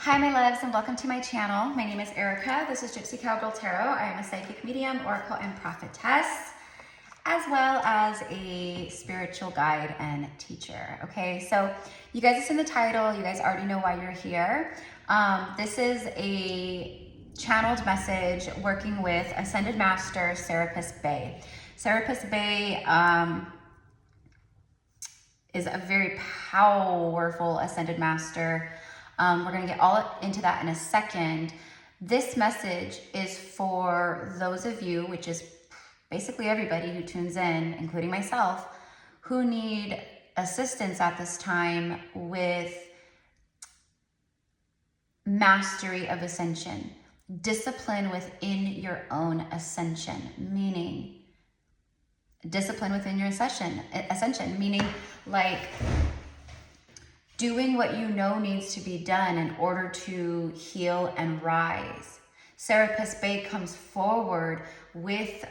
Hi my loves and welcome to my channel. My name is Erica. This is GypsyCowgirlTarot. I am a psychic medium, oracle, and prophetess, as well as a spiritual guide and teacher. Okay, so you guys have seen the title. You guys already know why you're here. This is a channeled message working with Ascended Master Serapis Bey. Serapis Bey is a very powerful Ascended Master. We're going to get all into that in a second. This message is for those of you, which is basically everybody who tunes in, including myself, who need assistance at this time with mastery of ascension, discipline within your own ascension, meaning discipline within your ascension, meaning like doing what you know needs to be done in order to heal and rise. Serapis Bey comes forward with,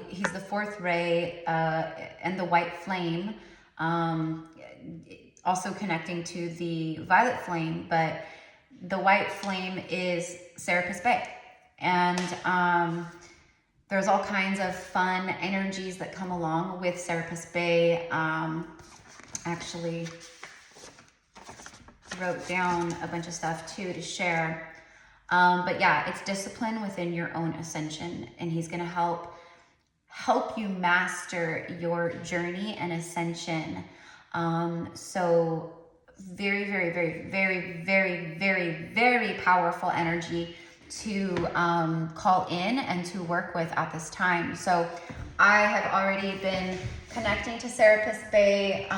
he's the fourth ray and the white flame, also connecting to the violet flame, but the white flame is Serapis Bey. And there's all kinds of fun energies that come along with Serapis Bey. Actually wrote down a bunch of stuff too to share. But yeah, it's discipline within your own ascension, and he's going to help you master your journey and ascension. So very, very, very, very, very, very, very powerful energy to call in and to work with at this time. So I have already been connecting to Serapis Bey.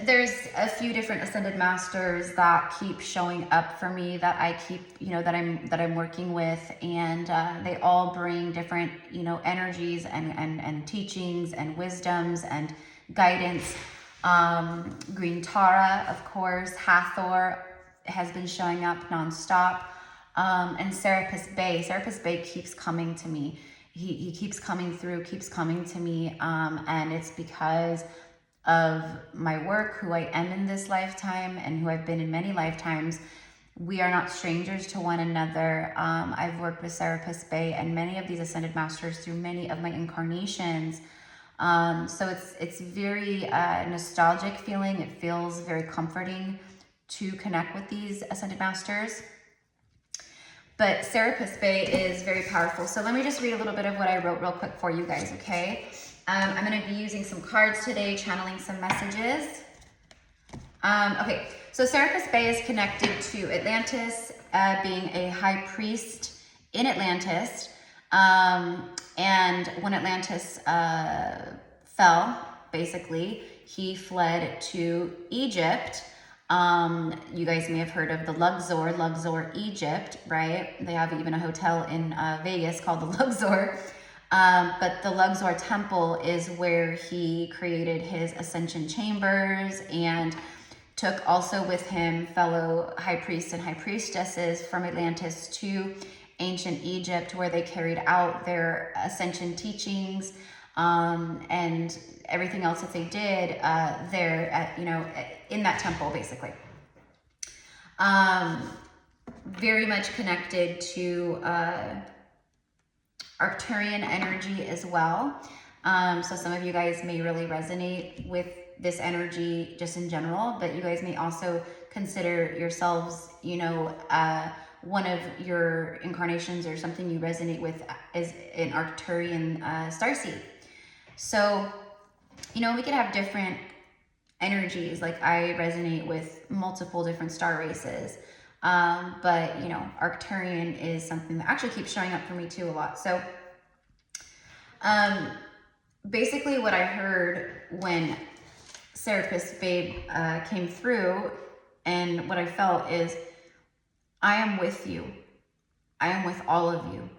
There's a few different Ascended Masters that keep showing up for me that I keep, that I'm working with, and they all bring different, energies and teachings and wisdoms and guidance. Green Tara, of course, Hathor has been showing up nonstop, and Serapis Bey keeps coming to me. He keeps coming through, keeps coming to me, and it's because of my work, who I am in this lifetime and who I've been in many lifetimes. We are not strangers to one another. I've worked with Serapis Bey and many of these Ascended Masters through many of my incarnations. So it's very nostalgic feeling. It feels very comforting to connect with these Ascended Masters. But Serapis Bey is very powerful. So let me just read a little bit of what I wrote real quick for you guys, okay? I'm going to be using some cards today, channeling some messages. Okay, so Serapis Bey is connected to Atlantis, being a high priest in Atlantis. And when Atlantis fell, basically, he fled to Egypt. You guys may have heard of the Luxor, Egypt, right? They have even a hotel in Vegas called the Luxor. But the Luxor temple is where he created his ascension chambers and took also with him fellow high priests and high priestesses from Atlantis to ancient Egypt, where they carried out their ascension teachings, and everything else that they did there at, in that temple, basically. Very much connected to Arcturian energy as well. So some of you guys may really resonate with this energy just in general, but you guys may also consider yourselves, one of your incarnations or something you resonate with is an Arcturian starseed. So, we could have different energies. Like I resonate with multiple different star races. But Arcturian is something that actually keeps showing up for me too a lot. So, basically what I heard when Serapis Bey came through, and what I felt is, I am with you. I am with all of you.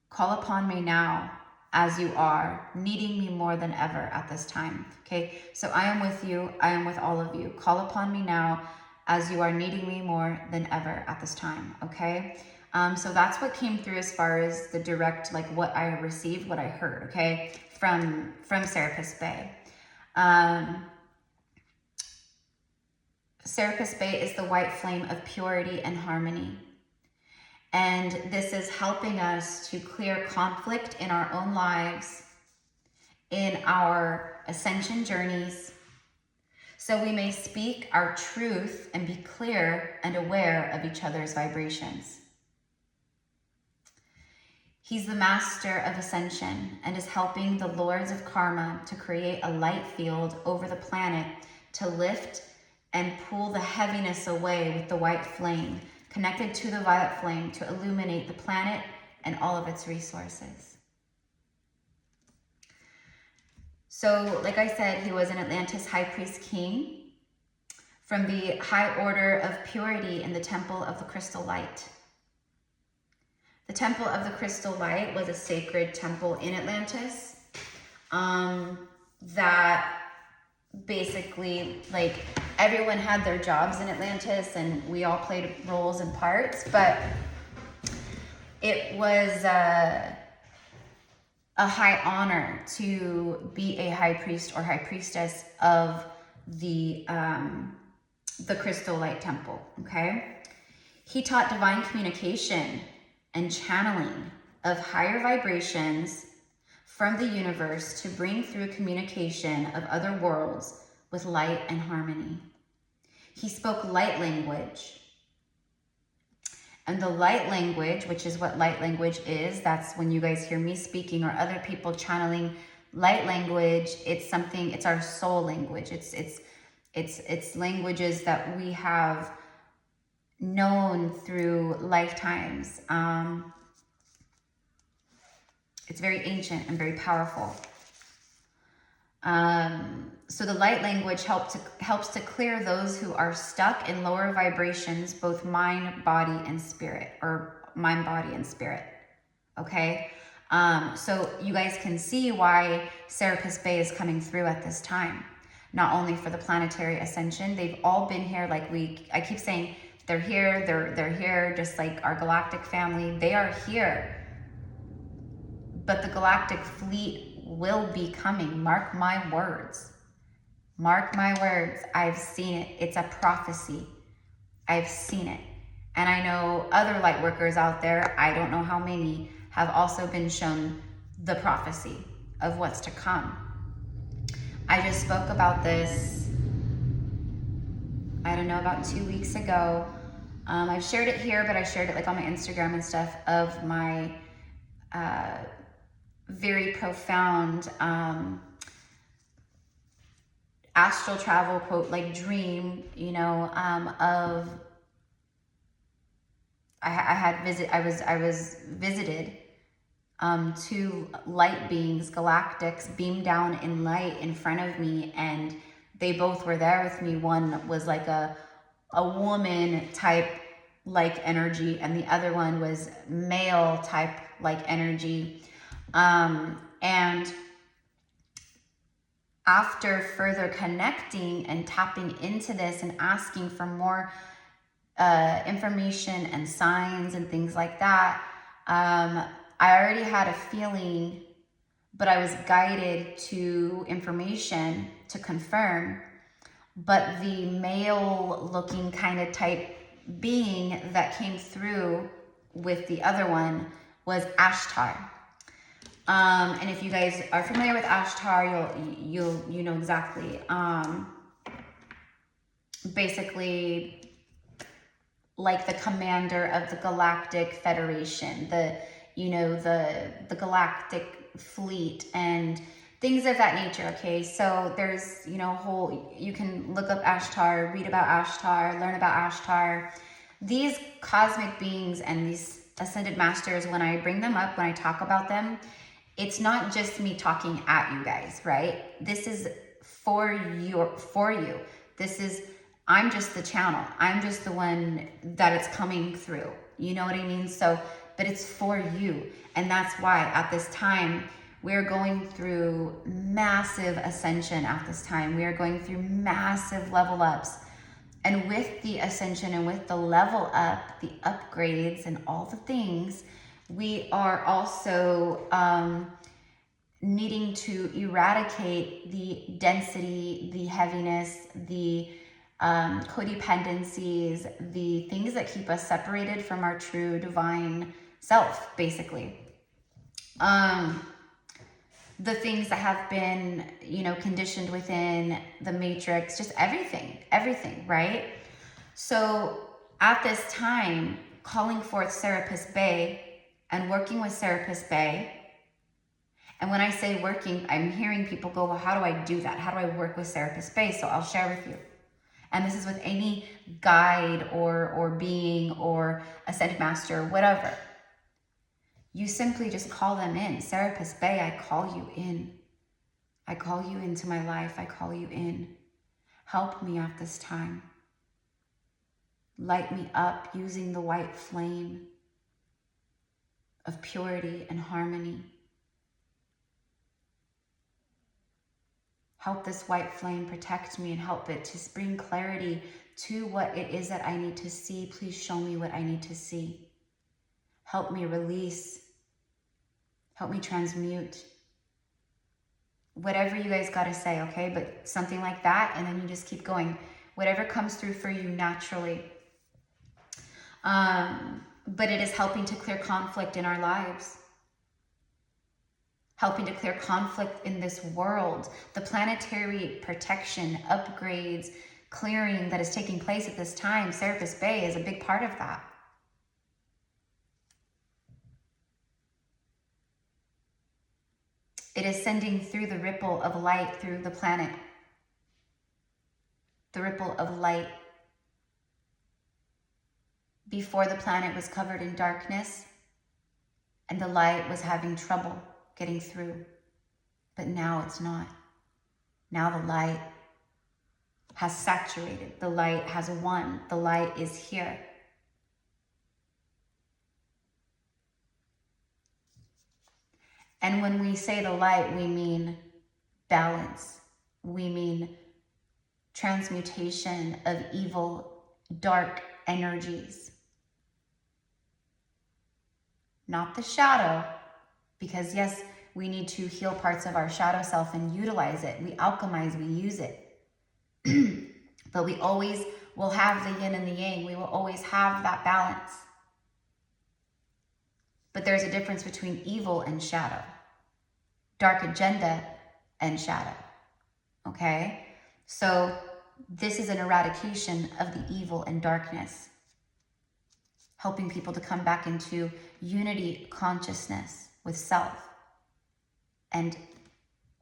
Call upon me now as you are, needing me more than ever at this time. Okay. So I am with you. I am with all of you. Call upon me now as you are needing me more than ever at this time, okay? So that's what came through as far as the direct, like what I received, what I heard, okay, from Serapis Bey. Serapis Bay is the white flame of purity and harmony. And this is helping us to clear conflict in our own lives, in our ascension journeys, so we may speak our truth and be clear and aware of each other's vibrations. He's the master of ascension and is helping the lords of karma to create a light field over the planet to lift and pull the heaviness away with the white flame, connected to the violet flame, to illuminate the planet and all of its resources. So, like I said, he was an Atlantis high priest king from the high order of purity in the Temple of the Crystal Light. The Temple of the Crystal Light was a sacred temple in Atlantis that basically, like, everyone had their jobs in Atlantis and we all played roles and parts, but it was a high honor to be a high priest or high priestess of the Crystal Light Temple, okay? He taught divine communication and channeling of higher vibrations from the universe to bring through communication of other worlds with light and harmony. He spoke light language. And the light language, which is what light language is, that's when you guys hear me speaking or other people channeling light language, it's something, it's our soul language. It's languages that we have known through lifetimes. It's very ancient and very powerful. So the light language helps to clear those who are stuck in lower vibrations, both mind, body, and spirit, or mind, body, and spirit. Okay. So you guys can see why Serapis Bay is coming through at this time. Not only for the planetary ascension, they've all been here. Like I keep saying, they're here, they're here, just like our galactic family. They are here. But the galactic fleet will be coming. Mark my words. Mark my words. I've seen it. It's a prophecy. I've seen it. And I know other light workers out there, I don't know how many, have also been shown the prophecy of what's to come. I just spoke about this, I don't know, about 2 weeks ago. I've shared it here, but I shared it like on my Instagram and stuff of my very profound astral travel quote, like dream, you know, of I was visited two light beings, galactics, beamed down in light in front of me, and they both were there with me. One was like a woman type like energy, and the other one was male type like energy. And after further connecting and tapping into this and asking for more information and signs and things like that, I already had a feeling, but I was guided to information to confirm. But the male looking kind of type being that came through with the other one was Ashtar. And if you guys are familiar with Ashtar, you know exactly. Basically, like the commander of the Galactic Federation, the Galactic Fleet and things of that nature. Okay, so there's you can look up Ashtar, read about Ashtar, learn about Ashtar. These cosmic beings and these ascended masters, when I bring them up, when I talk about them, it's not just me talking at you guys, right? This is for you. I'm just the channel. I'm just the one that it's coming through. You know what I mean? So, but it's for you. And that's why at this time, we're going through massive ascension at this time. We are going through massive level ups. And with the ascension and with the level up, the upgrades and all the things, we are also needing to eradicate the density, the heaviness, the codependencies, the things that keep us separated from our true divine self, basically. The things that have been, you know, conditioned within the matrix, just everything, right? So at this time, calling forth Serapis Bay and working with Serapis Bay. And when I say working, I'm hearing people go, well, how do I do that? How do I work with Serapis Bay? So I'll share with you. And this is with any guide or being or ascended master, whatever. You simply just call them in. Serapis Bay, I call you in. I call you into my life. I call you in. Help me at this time. Light me up using the white flame of purity and harmony. Help this white flame protect me and help it to bring clarity to what it is that I need to see. Please show me what I need to see. Help me release. Help me transmute. Whatever you guys got to say, okay? But something like that, and then you just keep going. Whatever comes through for you naturally. But it is helping to clear conflict in our lives. Helping to clear conflict in this world. The planetary protection, upgrades, clearing that is taking place at this time, Serapis Bay is a big part of that. It is sending through the ripple of light through the planet. The ripple of light. Before the planet was covered in darkness and the light was having trouble getting through. But now it's not. Now the light has saturated. The light has won. The light is here. And when we say the light, we mean balance. We mean transmutation of evil, dark energies. Not the shadow, because yes, we need to heal parts of our shadow self and utilize it. We alchemize, we use it. But we always will have the yin and the yang. We will always have that balance. But there's a difference between evil and shadow. Dark agenda and shadow. Okay? So this is an eradication of the evil and darkness. Helping people to come back into unity consciousness with self and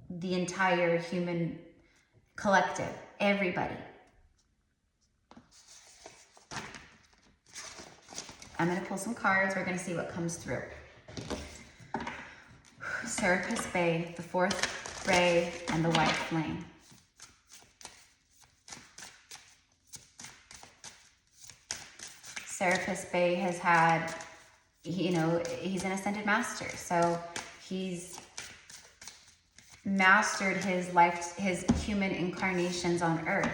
the entire human collective, everybody. I'm going to pull some cards. We're going to see what comes through. Serapis Bay, the fourth ray, and the white flame. Serapis Bay has had, you know, he's an ascended master. So he's mastered his life, his human incarnations on earth.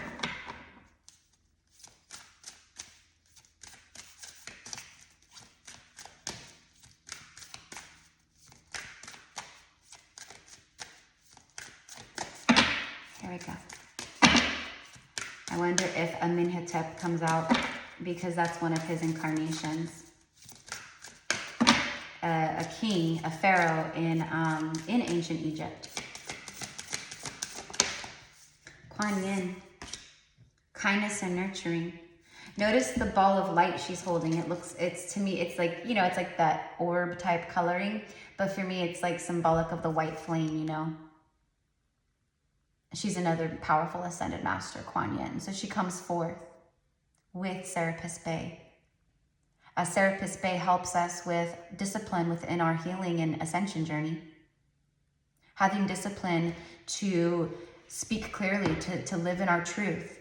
Here we go. I wonder if a Amenhotep comes out because that's one of his incarnations. A king, a pharaoh in ancient Egypt. Kuan Yin, kindness and nurturing. Notice the ball of light she's holding. It's to me, it's like, you know, it's like that orb type coloring, but for me, it's like symbolic of the white flame, you know. She's another powerful ascended master, Kuan Yin. So she comes forth with Serapis Bay. Serapis Bay helps us with discipline within our healing and ascension journey. Having discipline to speak clearly, to live in our truth.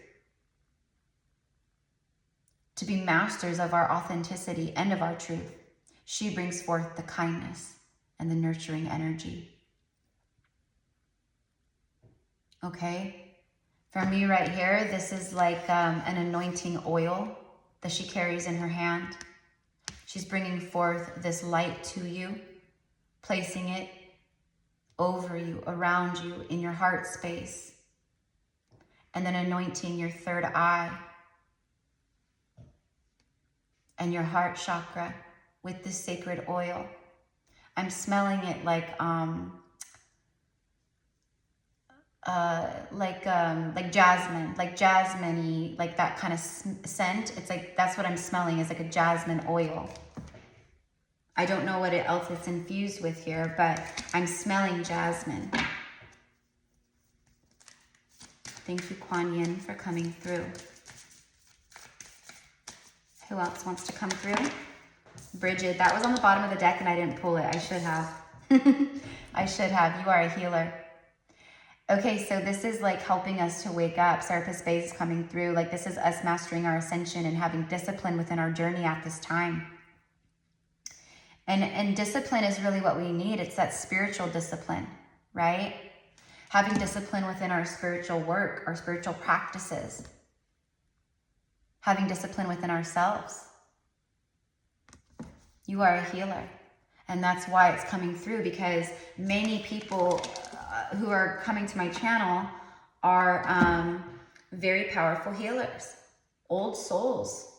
To be masters of our authenticity and of our truth. She brings forth the kindness and the nurturing energy. Okay? For me right here, this is like an anointing oil that she carries in her hand. She's bringing forth this light to you, placing it over you, around you, in your heart space. and then anointing your third eye and your heart chakra with this sacred oil. I'm smelling it like jasmine-y, like that kind of scent. It's like, that's what I'm smelling, is like a jasmine oil. I don't know what else it's infused with here, but I'm smelling jasmine. Thank you, Kuan Yin, for coming through. Who else wants to come through? Bridget, that was on the bottom of the deck and I didn't pull it. I should have. I should have. You are a healer. Okay, so this is like helping us to wake up. Serapis Bay is coming through. Like, this is us mastering our ascension and having discipline within our journey at this time. And discipline is really what we need. It's that spiritual discipline, right? Having discipline within our spiritual work, our spiritual practices. Having discipline within ourselves. You are a healer. And that's why it's coming through, because many people who are coming to my channel are very powerful healers, old souls,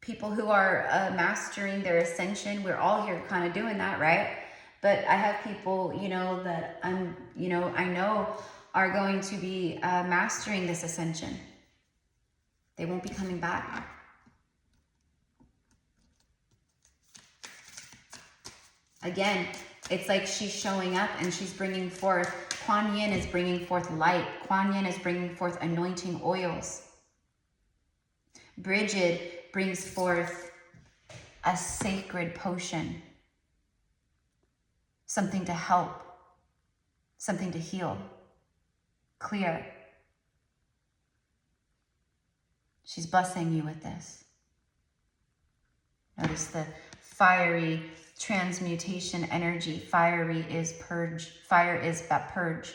people who are mastering their ascension. We're all here kind of doing that, right? But I have people, you know, that I know are going to be mastering this ascension. They won't be coming back. Again, it's like she's showing up and she's bringing forth, Kuan Yin is bringing forth light. Kuan Yin is bringing forth anointing oils. Bridget brings forth a sacred potion. Something to help. Something to heal. Clear. She's blessing you with this. Notice the fiery transmutation energy. Fiery is purge. Fire is that purge.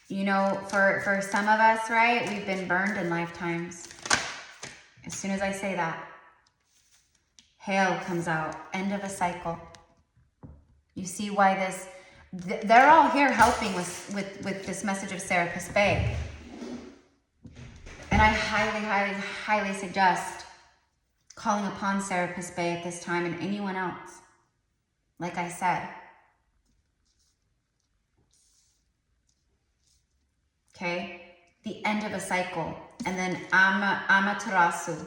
You know, for some of us, right, we've been burned in lifetimes. As soon as I say that, hail comes out. End of a cycle. You see why this, they're all here helping with this message of Serapis Bay. And I highly suggest calling upon Serapis Bay at this time and anyone else. Like I said. Okay? The end of a cycle. And then Amaterasu.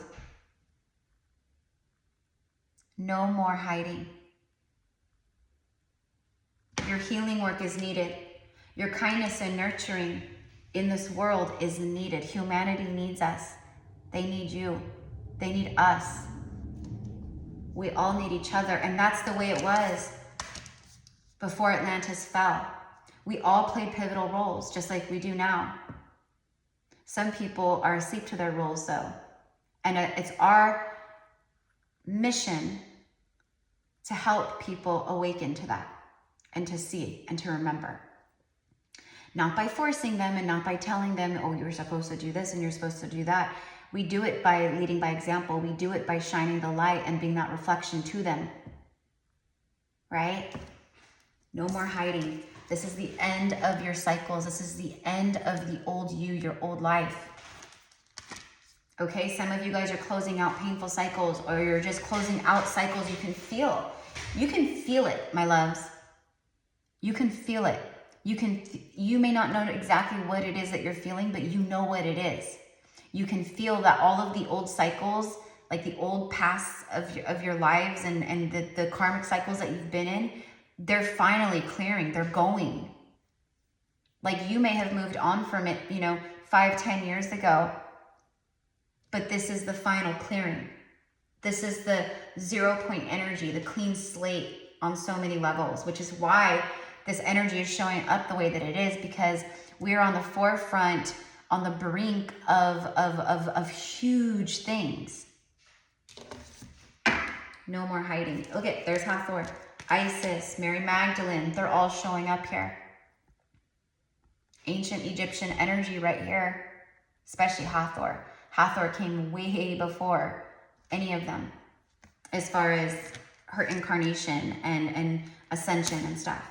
No more hiding. Your healing work is needed. Your kindness and nurturing in this world is needed. Humanity needs us. They need you. They need us. We all need each other. And that's the way it was before Atlantis fell. We all played pivotal roles, just like we do now. Some people are asleep to their roles, though. And it's our mission to help people awaken to that and to see and to remember. Not by forcing them and not by telling them, oh, you're supposed to do this and you're supposed to do that. We do it by leading by example. We do it by shining the light and being that reflection to them. Right? No more hiding. This is the end of your cycles. This is the end of the old you, your old life. Okay, some of you guys are closing out painful cycles, or you're just closing out cycles you can feel. You can feel it, my loves. You can feel it. You may not know exactly what it is that you're feeling, but you know what it is. You can feel that all of the old cycles, like the old pasts of your lives and the karmic cycles that you've been in, they're finally clearing. They're going. Like, you may have moved on from it, 5-10 years ago, but this is the final clearing. This is the 0 point energy, the clean slate on so many levels, which is why this energy is showing up the way that it is, because we're on the forefront, on the brink of huge things. No more hiding. Look at, there's Hathor, Isis, Mary Magdalene. They're all showing up here. Ancient Egyptian energy right here, especially Hathor. Hathor came way before any of them as far as her incarnation and ascension and stuff.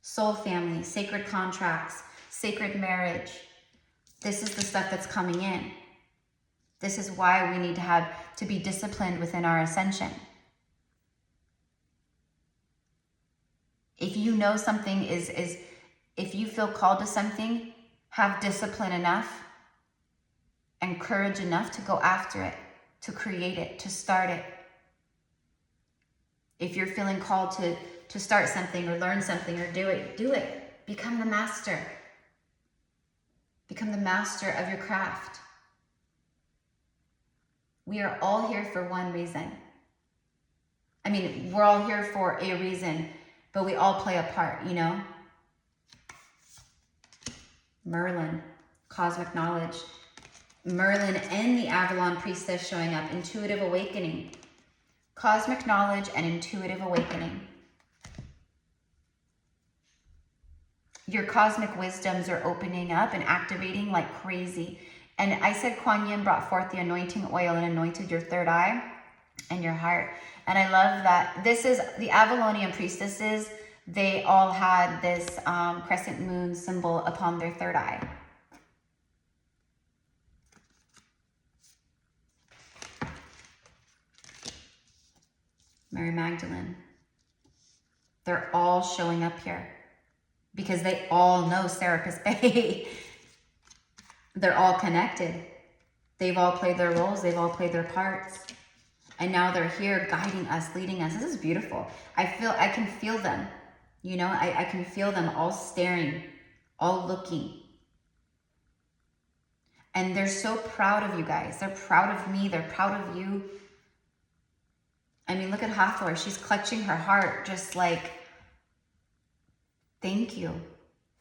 Soul family, sacred contracts, sacred marriage. This is the stuff that's coming in. This is why we need to be disciplined within our ascension. If you know something if you feel called to something, have discipline enough and courage enough to go after it, to create it, to start it. If you're feeling called to start something or learn something or do it. Become the master. Become the master of your craft. We are all here for one reason. I mean, we're all here for a reason, but we all play a part, you know? Merlin, cosmic knowledge. Merlin and the Avalon priestess showing up, intuitive awakening. Cosmic knowledge and intuitive awakening. Your cosmic wisdoms are opening up and activating like crazy. And I said Kuan Yin brought forth the anointing oil and anointed your third eye and your heart. And I love that. This is the Avalonian priestesses. They all had this crescent moon symbol upon their third eye. Mary Magdalene. They're all showing up here because they all know Serapis Bay. They're all connected. They've all played their roles. They've all played their parts. And now they're here guiding us, leading us. This is beautiful. I can feel them. You know, I can feel them all staring, all looking. And they're so proud of you guys. They're proud of me. They're proud of you. I mean, look at Hathor. She's clutching her heart, just like, thank you.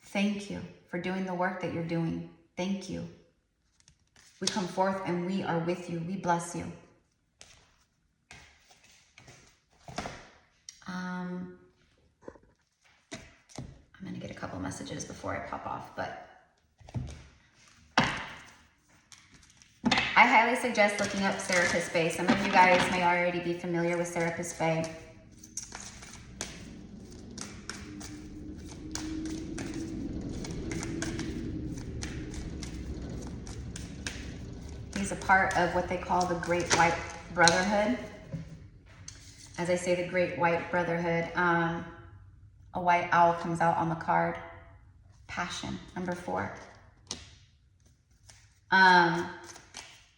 Thank you for doing the work that you're doing. Thank you. We come forth and we are with you. We bless you. I'm going to get a couple messages before I pop off, but I highly suggest looking up Serapis Bay. Some of you guys may already be familiar with Serapis Bay. He's a part of what they call the Great White Brotherhood. As I say, the Great White Brotherhood, a white owl comes out on the card. Passion, number 4.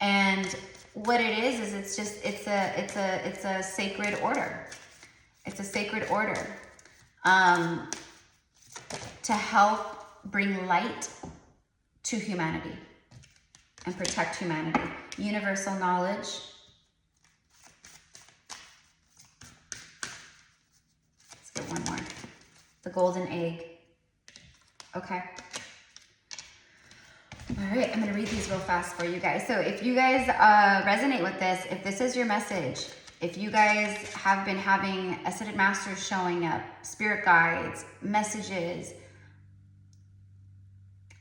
And what it is it's a sacred order. It's a sacred order to help bring light to humanity and protect humanity. Universal knowledge. Let's get one more. The golden egg. Okay. All right, I'm going to read these real fast for you guys. So if you guys resonate with this, if this is your message, if you guys have been having ascended masters showing up, spirit guides, messages,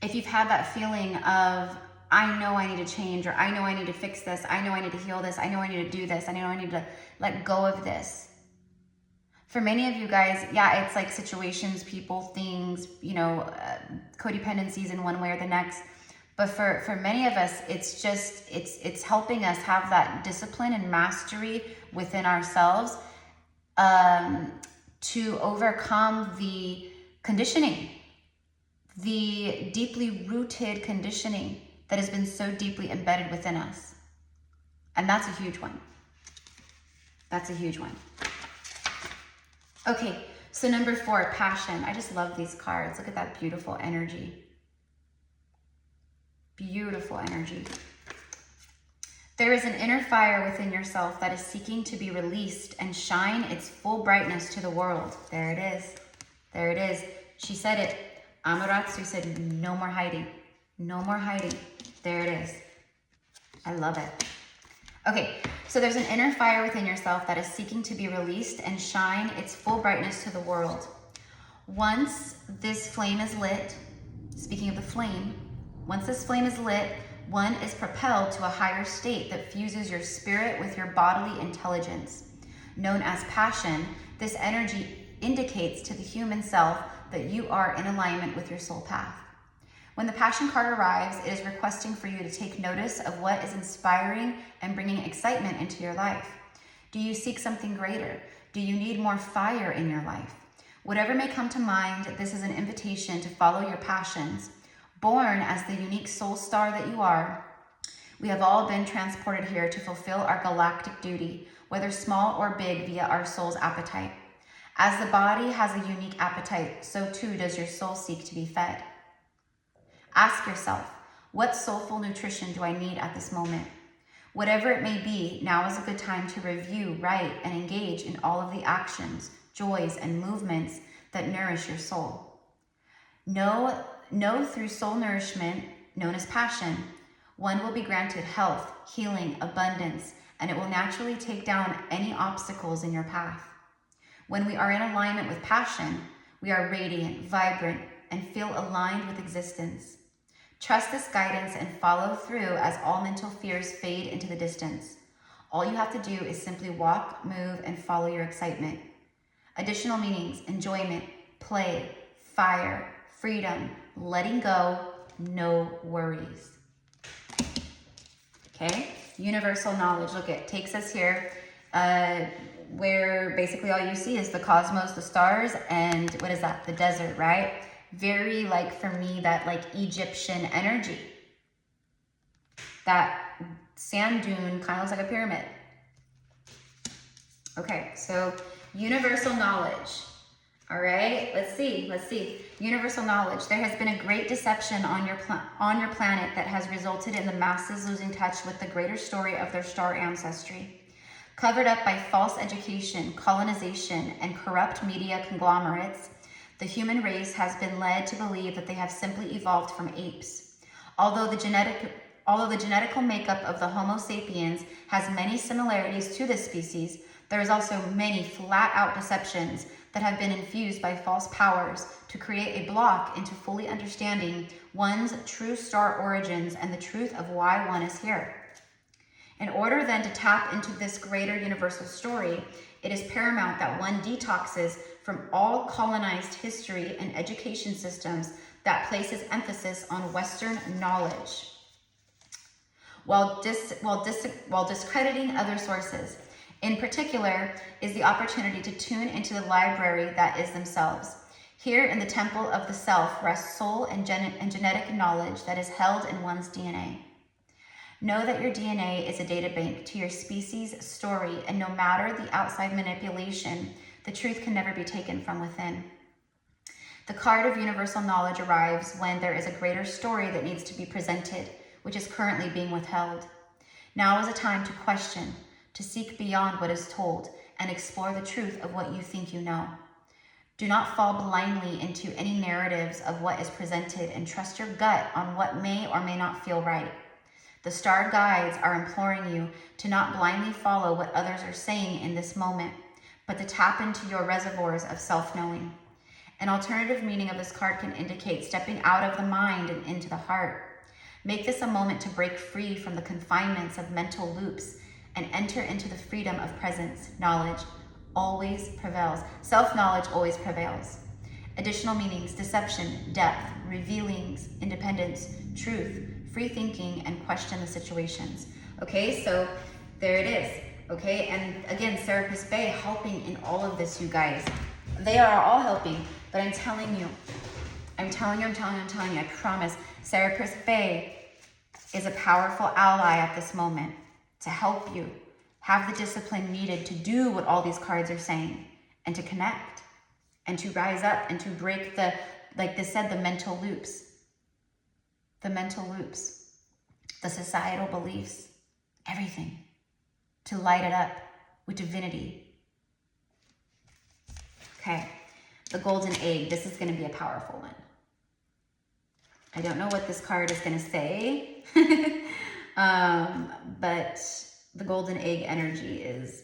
if you've had that feeling of, I know I need to change, or I know I need to fix this, I know I need to heal this, I know I need to do this, I know I need to let go of this. For many of you guys, yeah, it's like situations, people, things, you know, codependencies in one way or the next. But for many of us, it's just, it's helping us have that discipline and mastery within ourselves to overcome the conditioning, the deeply rooted conditioning that has been so deeply embedded within us. And that's a huge one. That's a huge one. Okay, so number 4, passion. I just love these cards. Look at that beautiful energy. Beautiful energy. There is an inner fire within yourself that is seeking to be released and shine its full brightness to the world. There it is. There it is. She said it. Amaterasu said, no more hiding. No more hiding. There it is. I love it. Okay, so there's an inner fire within yourself that is seeking to be released and shine its full brightness to the world. Once this flame is lit, speaking of the flame, once this flame is lit, one is propelled to a higher state that fuses your spirit with your bodily intelligence. known as passion, this energy indicates to the human self that you are in alignment with your soul path. When the passion card arrives, it is requesting for you to take notice of what is inspiring and bringing excitement into your life. Do you seek something greater? Do you need more fire in your life? Whatever may come to mind, this is an invitation to follow your passions. Born as the unique soul star that you are, we have all been transported here to fulfill our galactic duty, whether small or big, via our soul's appetite. As the body has a unique appetite, so too does your soul seek to be fed. Ask yourself, what soulful nutrition do I need at this moment? Whatever it may be, now is a good time to review, write, and engage in all of the actions, joys, and movements that nourish your soul. Know through soul nourishment, known as passion, one will be granted health, healing, abundance, and it will naturally take down any obstacles in your path. When we are in alignment with passion, we are radiant, vibrant, and feel aligned with existence. Trust this guidance and follow through as all mental fears fade into the distance. All you have to do is simply walk, move, and follow your excitement. Additional meanings: enjoyment, play, fire, freedom, letting go, no worries. Okay, universal knowledge. Look, it takes us here where basically all you see is the cosmos, the stars, and what is that? The desert, right? Very, like, for me, that like Egyptian energy. That sand dune kind of looks like a pyramid. Okay, so universal knowledge. All right, let's see. Universal knowledge. There has been a great deception on your planet that has resulted in the masses losing touch with the greater story of their star ancestry. Covered up by false education, colonization, and corrupt media conglomerates, the human race has been led to believe that they have simply evolved from apes. Although the genetical makeup of the Homo sapiens has many similarities to this species, there is also many flat-out deceptions that have been infused by false powers to create a block into fully understanding one's true star origins and the truth of why one is here. In order then to tap into this greater universal story, it is paramount that one detoxes from all colonized history and education systems that places emphasis on Western knowledge, while discrediting other sources. In particular, is the opportunity to tune into the library that is themselves. Here in the temple of the self rests soul and genetic knowledge that is held in one's DNA. Know that your DNA is a data bank to your species' story, and no matter the outside manipulation, the truth can never be taken from within. The card of universal knowledge arrives when there is a greater story that needs to be presented, which is currently being withheld. Now is a time to question, to seek beyond what is told, and explore the truth of what you think you know. Do not fall blindly into any narratives of what is presented, and trust your gut on what may or may not feel right. The star guides are imploring you to not blindly follow what others are saying in this moment, but to tap into your reservoirs of self-knowing. An alternative meaning of this card can indicate stepping out of the mind and into the heart. Make this a moment to break free from the confinements of mental loops and enter into the freedom of presence. Knowledge always prevails. Self-knowledge always prevails. Additional meanings: deception, depth, revealings, independence, truth, free thinking, and question the situations. Okay, so there it is. Okay, and again, Serapis Bay helping in all of this, you guys. They are all helping, but I'm telling you, I promise, Serapis Bay is a powerful ally at this moment to help you have the discipline needed to do what all these cards are saying, and to connect, and to rise up, and to break the, like they said, the mental loops, the societal beliefs, everything, to light it up with divinity. Okay, the golden egg. This is going to be a powerful one. I don't know what this card is going to say, but the golden egg energy is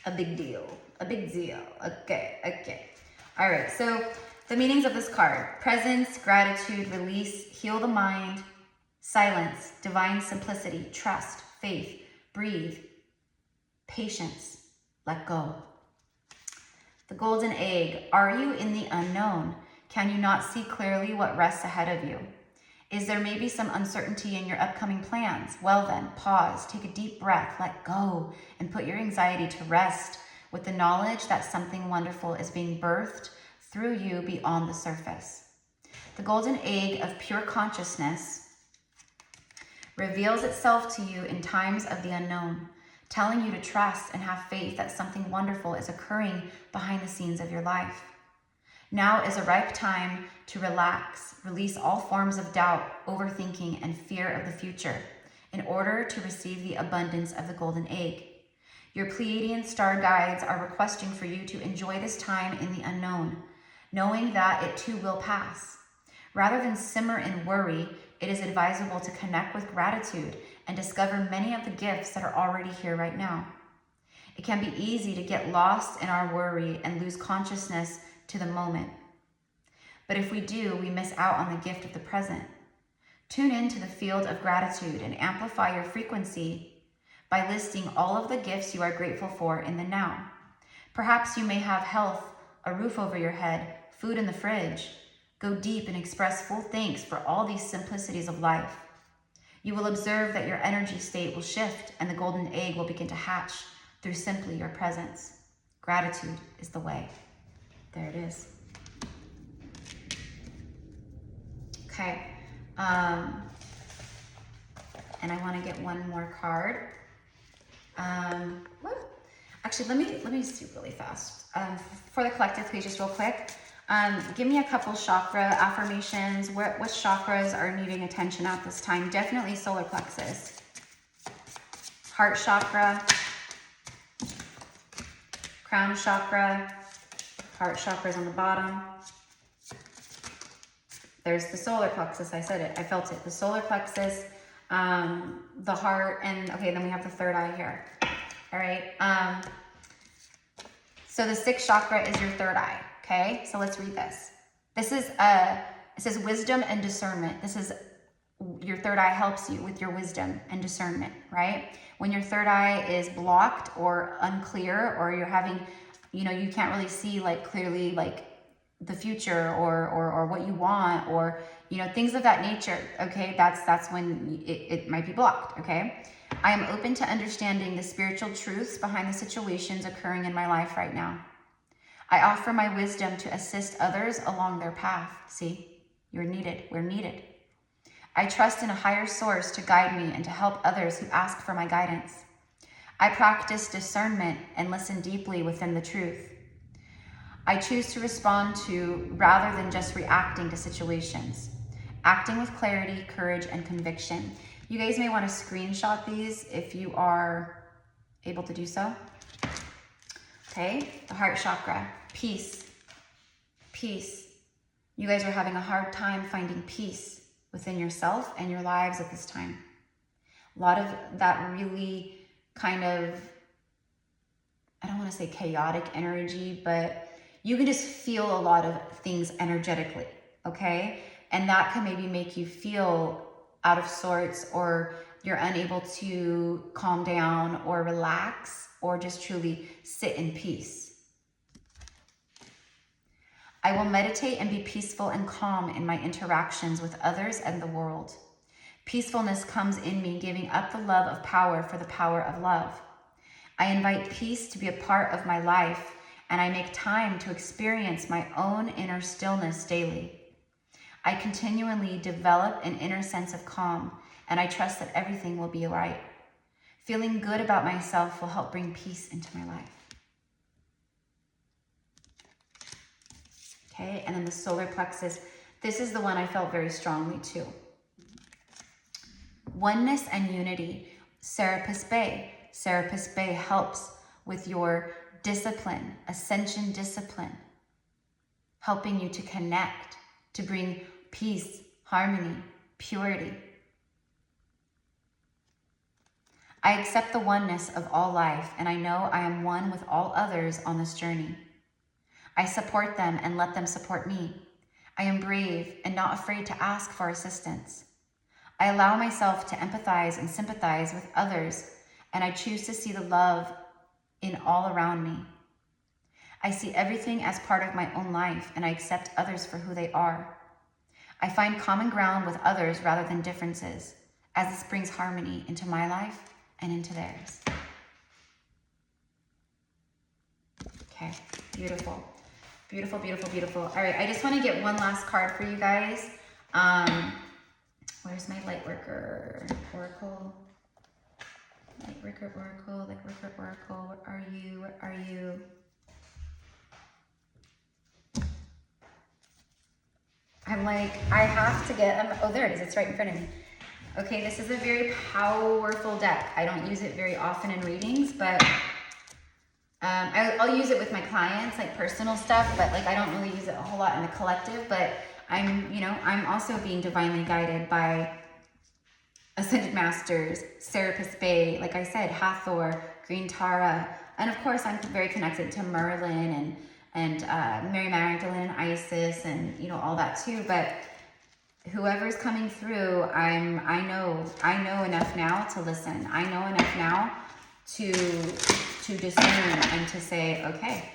a big deal. Okay. All right, so the meanings of this card: presence, gratitude, release, heal the mind, silence, divine simplicity, trust, faith, breathe, patience, let go. The golden egg, are you in the unknown? Can you not see clearly what rests ahead of you? Is there maybe some uncertainty in your upcoming plans? Well then, pause, take a deep breath, let go, and put your anxiety to rest with the knowledge that something wonderful is being birthed through you beyond the surface. The golden egg of pure consciousness reveals itself to you in times of the unknown, telling you to trust and have faith that something wonderful is occurring behind the scenes of your life. Now is a ripe time to relax, release all forms of doubt, overthinking, and fear of the future in order to receive the abundance of the golden egg. Your Pleiadian star guides are requesting for you to enjoy this time in the unknown, knowing that it too will pass. Rather than simmer in worry, it is advisable to connect with gratitude and discover many of the gifts that are already here right now. It can be easy to get lost in our worry and lose consciousness to the moment. But if we do, we miss out on the gift of the present. Tune into the field of gratitude and amplify your frequency by listing all of the gifts you are grateful for in the now. Perhaps you may have health, a roof over your head, food in the fridge. Go deep and express full thanks for all these simplicities of life. You will observe that your energy state will shift and the golden egg will begin to hatch through simply your presence. Gratitude is the way. There it is. Okay. And I want to get one more card. Actually, let me see really fast. For the collective, please, just real quick. Give me a couple chakra affirmations. What chakras are needing attention at this time? Definitely solar plexus. Heart chakra. Crown chakra. Heart chakra is on the bottom. There's the solar plexus. I said it. I felt it. The solar plexus, the heart, and okay, then we have the third eye here. All right. So the sixth chakra is your third eye. Okay. So let's read this. This is it says wisdom and discernment. This is your third eye helps you with your wisdom and discernment, right? When your third eye is blocked or unclear, or you're having, you can't really see like clearly like the future or what you want, or things of that nature. Okay, that's when it might be blocked. Okay, I am open to understanding the spiritual truths behind the situations occurring in my life right now. I offer my wisdom to assist others along their path. See, you're needed. We're needed. I trust in a higher source to guide me and to help others who ask for my guidance. I practice discernment and listen deeply within the truth. I choose to respond to rather than just reacting to situations, acting with clarity, courage, and conviction. You guys may want to screenshot these if you are able to do so. Okay, the heart chakra, peace, peace. You guys are having a hard time finding peace within yourself and your lives at this time. A lot of that really kind of, I don't want to say chaotic energy, but you can just feel a lot of things energetically, okay? And that can maybe make you feel out of sorts, or you're unable to calm down or relax or just truly sit in peace. I will meditate and be peaceful and calm in my interactions with others and the world. Peacefulness comes in me, giving up the love of power for the power of love. I invite peace to be a part of my life, and I make time to experience my own inner stillness daily. I continually develop an inner sense of calm, and I trust that everything will be all right. Feeling good about myself will help bring peace into my life. Okay, and then the solar plexus. This is the one I felt very strongly too. Oneness and unity. Serapis Bay. Serapis Bay helps with your discipline, ascension discipline, helping you to connect, to bring peace, harmony, purity. I accept the oneness of all life, and I know I am one with all others on this journey. I support them and let them support me. I am brave and not afraid to ask for assistance. I allow myself to empathize and sympathize with others, and I choose to see the love in all around me. I see everything as part of my own life, and I accept others for who they are. I find common ground with others rather than differences, as this brings harmony into my life and into theirs. Okay, beautiful. Beautiful, beautiful, beautiful. All right, I just want to get one last card for you guys. Where's my Lightworker Oracle? Lightworker Oracle, Lightworker Oracle, where are you? Where are you? I'm like, I have to get, oh, there it is. It's right in front of me. Okay, this is a very powerful deck. I don't use it very often in readings, but I'll use it with my clients, like personal stuff, but like I don't really use it a whole lot in the collective, but I'm also being divinely guided by Ascended Masters, Serapis Bay, like I said, Hathor, Green Tara, and of course I'm very connected to Merlin and Mary Magdalene, Isis, and all that too. But whoever's coming through, I know enough now to listen. I know enough now to discern and to say, okay,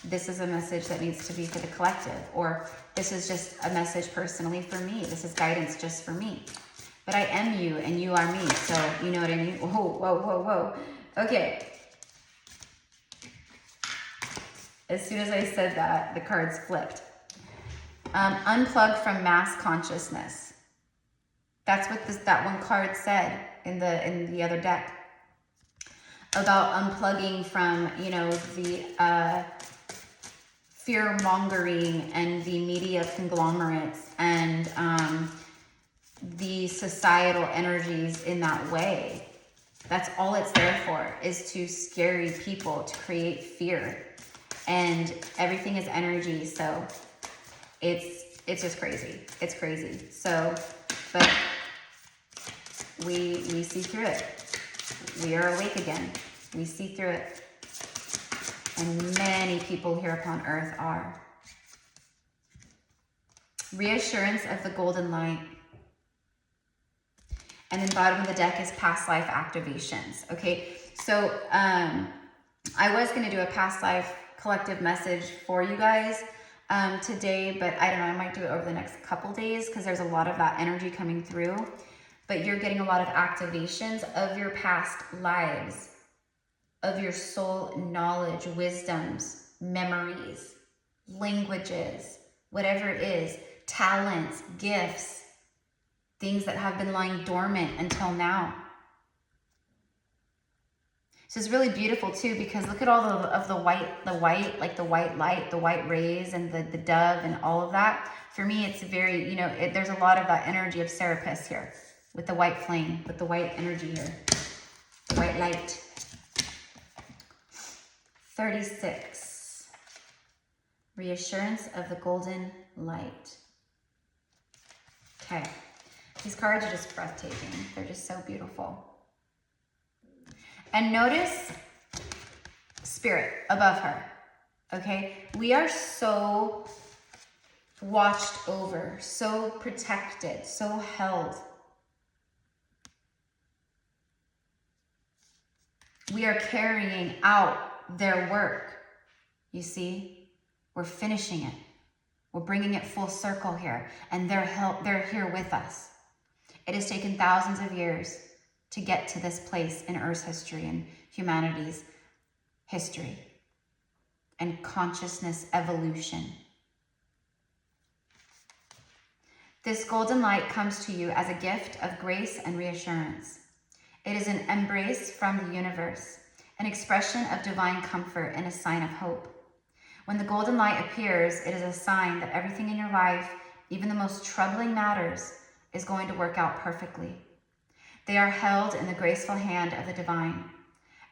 this is a message that needs to be for the collective, or this is just a message personally for me. This is guidance just for me. But I am you and you are me. So you know what I mean? Whoa, whoa, whoa, whoa. Okay. As soon as I said that, the cards flipped. Unplug from mass consciousness. That's what that one card said in the other deck. About unplugging from, the fear-mongering and the media conglomerates and the societal energies in that way. That's all it's there for, is to scare people, to create fear. And everything is energy, so it's just crazy. It's crazy. So, but we see through it. We are awake again. We see through it. And many people here upon earth are. Reassurance of the golden light. And then bottom of the deck is past life activations. Okay, so I was going to do a past life collective message for you guys today, but I don't know, I might do it over the next couple days because there's a lot of that energy coming through. But you're getting a lot of activations of your past lives, of your soul knowledge, wisdoms, memories, languages, whatever it is, talents, gifts, things that have been lying dormant until now. So it's really beautiful too, because look at all the white, like the white light, the white rays and the dove and all of that. For me, it's very, there's a lot of that energy of Serapis here with the white flame, with the white energy here, the white light. 36, reassurance of the golden light. Okay, these cards are just breathtaking. They're just so beautiful. And notice spirit above her, okay? We are so watched over, so protected, so held. We are carrying out their work, you see? We're finishing it. We're bringing it full circle here, and they're here with us. It has taken thousands of years to get to this place in Earth's history and humanity's history and consciousness evolution. This golden light comes to you as a gift of grace and reassurance. It is an embrace from the universe, an expression of divine comfort and a sign of hope. When the golden light appears, it is a sign that everything in your life, even the most troubling matters, is going to work out perfectly. They are held in the graceful hand of the divine,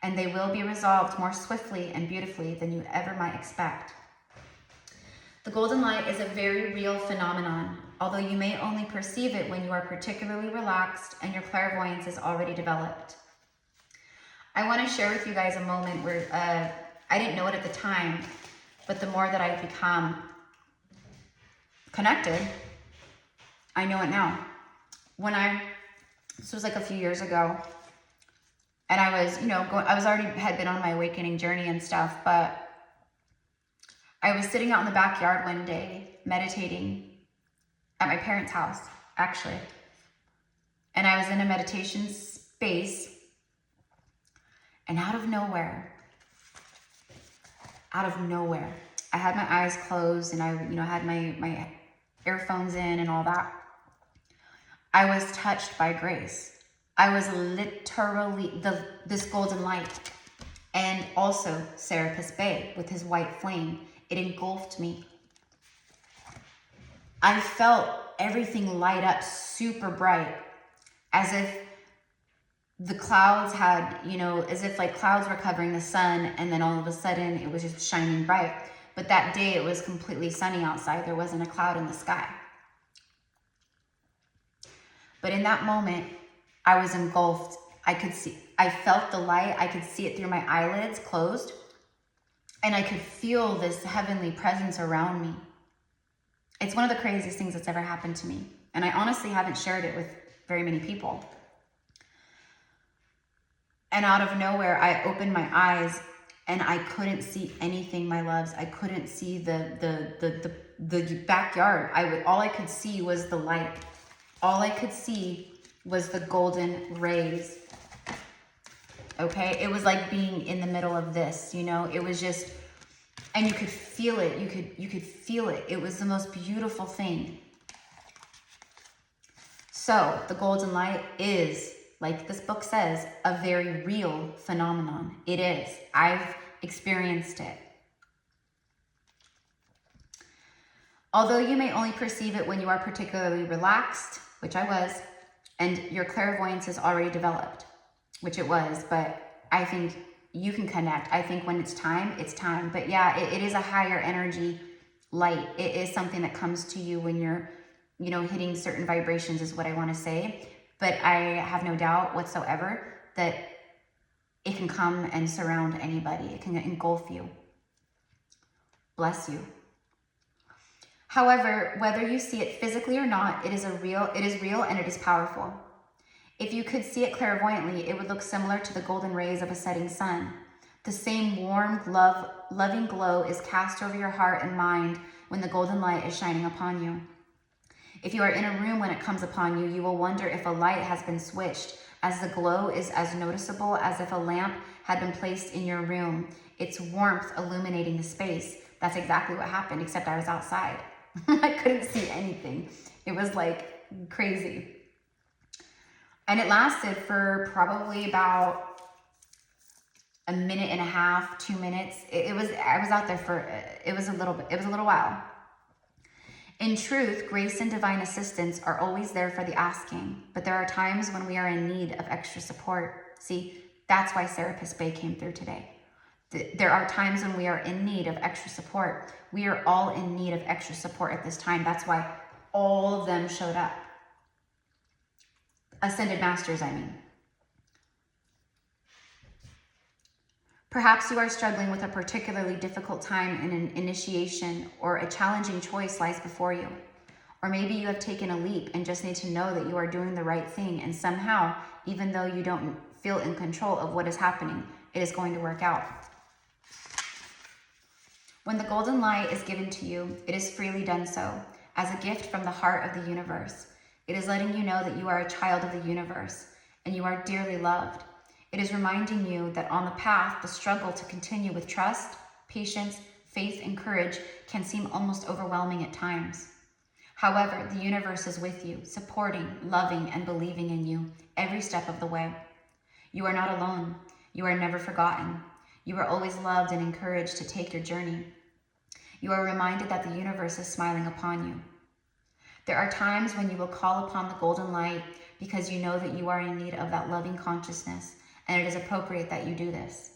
and they will be resolved more swiftly and beautifully than you ever might expect. The golden light is a very real phenomenon, although you may only perceive it when you are particularly relaxed and your clairvoyance is already developed. I want to share with you guys a moment where I didn't know it at the time, but the more that I've become connected, I know it now. This was like a few years ago. And I was, I was already had been on my awakening journey and stuff, but I was sitting out in the backyard one day meditating at my parents' house, actually. And I was in a meditation space, and out of nowhere, I had my eyes closed and I, had my earphones in and all that. I was touched by grace. I was literally this golden light, and also Serapis Bay with his white flame. It engulfed me. I felt everything light up super bright, as if the clouds had, as if like clouds were covering the sun, and then all of a sudden it was just shining bright. But that day it was completely sunny outside. There wasn't a cloud in the sky. But in that moment, I was engulfed. I felt the light. I could see it through my eyelids closed, and I could feel this heavenly presence around me. It's one of the craziest things that's ever happened to me. And I honestly haven't shared it with very many people. And out of nowhere, I opened my eyes and I couldn't see anything, my loves. I couldn't see the backyard. All I could see was the light. All I could see was the golden rays. Okay, it was like being in the middle of this, it was just, and you could feel it. You could feel it. It was the most beautiful thing. So the golden light is, like this book says, a very real phenomenon. It is. I've experienced it. Although you may only perceive it when you are particularly relaxed, which I was, and your clairvoyance is already developed, which it was, but I think you can connect. I think when it's time, it's time. But yeah, it is a higher energy light. It is something that comes to you when you're, hitting certain vibrations is what I want to say. But I have no doubt whatsoever that it can come and surround anybody. It can engulf you. Bless you. However, whether you see it physically or not, it is real and it is powerful. If you could see it clairvoyantly, it would look similar to the golden rays of a setting sun. The same warm, loving glow is cast over your heart and mind when the golden light is shining upon you. If you are in a room when it comes upon you, you will wonder if a light has been switched, as the glow is as noticeable as if a lamp had been placed in your room, its warmth illuminating the space. That's exactly what happened, except I was outside. I couldn't see anything. It was like crazy. And it lasted for probably about a minute and a half, 2 minutes. I was out there for, it was a little while. In truth, grace and divine assistance are always there for the asking, but there are times when we are in need of extra support. See, that's why Serapis Bay came through today. There are times when we are in need of extra support. We are all in need of extra support at this time. That's why all of them showed up. Ascended Masters, I mean. Perhaps you are struggling with a particularly difficult time in an initiation, or a challenging choice lies before you. Or maybe you have taken a leap and just need to know that you are doing the right thing, and somehow, even though you don't feel in control of what is happening, it is going to work out. When the golden light is given to you, it is freely done so, as a gift from the heart of the universe. It is letting you know that you are a child of the universe, and you are dearly loved. It is reminding you that on the path, the struggle to continue with trust, patience, faith, and courage can seem almost overwhelming at times. However, the universe is with you, supporting, loving, and believing in you every step of the way. You are not alone. You are never forgotten. You are always loved and encouraged to take your journey. You are reminded that the universe is smiling upon you. There are times when you will call upon the golden light because you know that you are in need of that loving consciousness, and it is appropriate that you do this.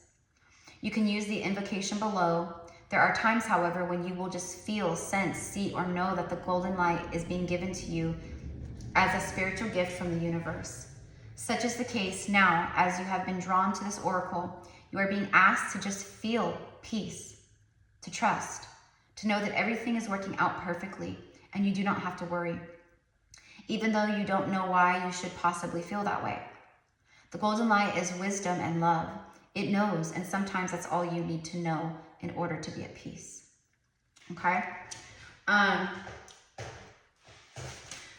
You can use the invocation below. There are times, however, when you will just feel, sense, see, or know that the golden light is being given to you as a spiritual gift from the universe. Such is the case now, as you have been drawn to this oracle. You are being asked to just feel peace, to trust, to know that everything is working out perfectly, and you do not have to worry, even though you don't know why you should possibly feel that way. The golden light is wisdom and love. It knows, and sometimes that's all you need to know in order to be at peace. Okay?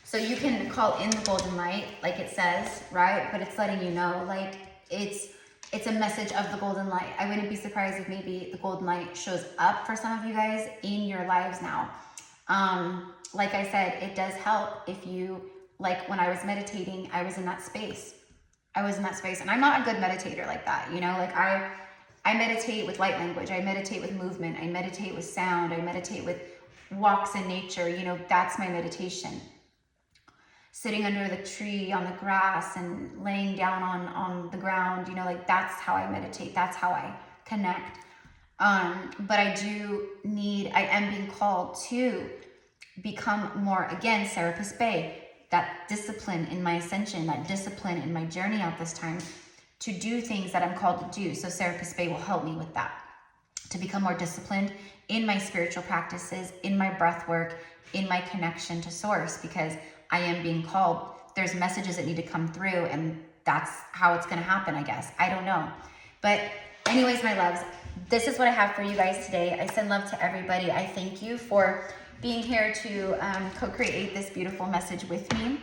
So you can call in the golden light, like it says, right? But it's letting you know, like, it's a message of the golden light. I wouldn't be surprised if maybe the golden light shows up for some of you guys in your lives now. Like I said, it does help if you, like when I was meditating, I was in that space. And I'm not a good meditator like that, you know, like I meditate with light language. I meditate with movement. I meditate with sound. I meditate with walks in nature. You know, that's my meditation. Sitting under the tree on the grass and laying down on the ground, you know, like that's how I meditate. That's how I connect. But I am being called to become more, again, Serapis Bay, that discipline in my ascension, that discipline in my journey at this time, to do things that I'm called to do. So Serapis Bay will help me with that, to become more disciplined in my spiritual practices, in my breath work, in my connection to source, because I am being called. There's messages that need to come through, and that's how it's going to happen, I guess. I don't know. But anyways, my loves, this is what I have for you guys today. I send love to everybody. I thank you for being here to co-create this beautiful message with me.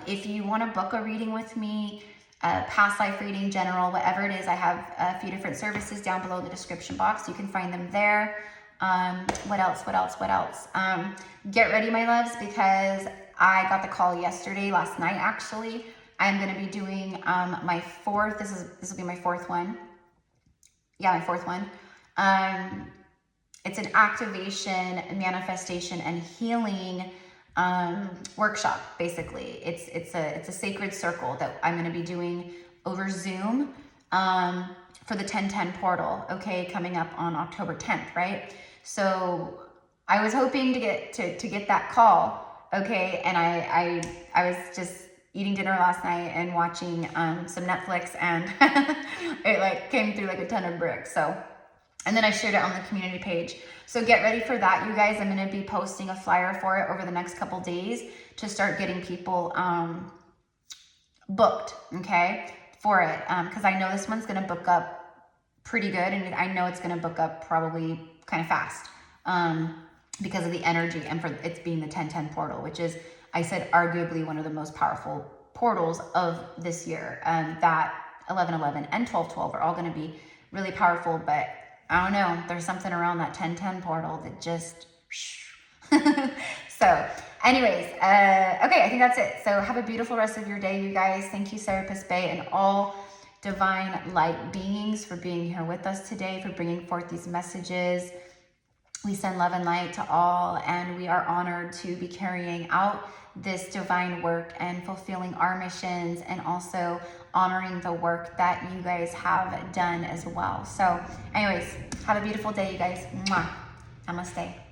If you want to book a reading with me, past life reading, general, whatever it is, I have a few different services down below in the description box. You can find them there. What else? Get ready, my loves, because I got the call last night, actually. I'm going to be doing, my fourth, this will be my fourth one. Yeah, my fourth one. It's an activation, manifestation, and healing, workshop, basically. It's a sacred circle that I'm going to be doing over Zoom, for the 1010 portal, okay, coming up on October 10th, right? So I was hoping to get that call, okay, and I was just eating dinner last night and watching some Netflix, and it like came through like a ton of bricks. So, and then I shared it on the community page. So get ready for that, you guys. I'm gonna be posting a flyer for it over the next couple days to start getting people booked, okay, for it, because I know this one's gonna book up pretty good, and I know it's gonna book up probably kind of fast, because of the energy, and for it's being the 1010 portal, which is, I said, arguably one of the most powerful portals of this year. That 1111 and 1212 are all going to be really powerful, but I don't know, there's something around that 1010 portal that just so anyways, okay, I think that's it. So have a beautiful rest of your day, you guys. Thank you, Serapis Bay, and all divine light beings, for being here with us today, for bringing forth these messages. We send love and light to all, and we are honored to be carrying out this divine work and fulfilling our missions, and also honoring the work that you guys have done as well. So anyways, have a beautiful day, you guys. Mwah. Namaste.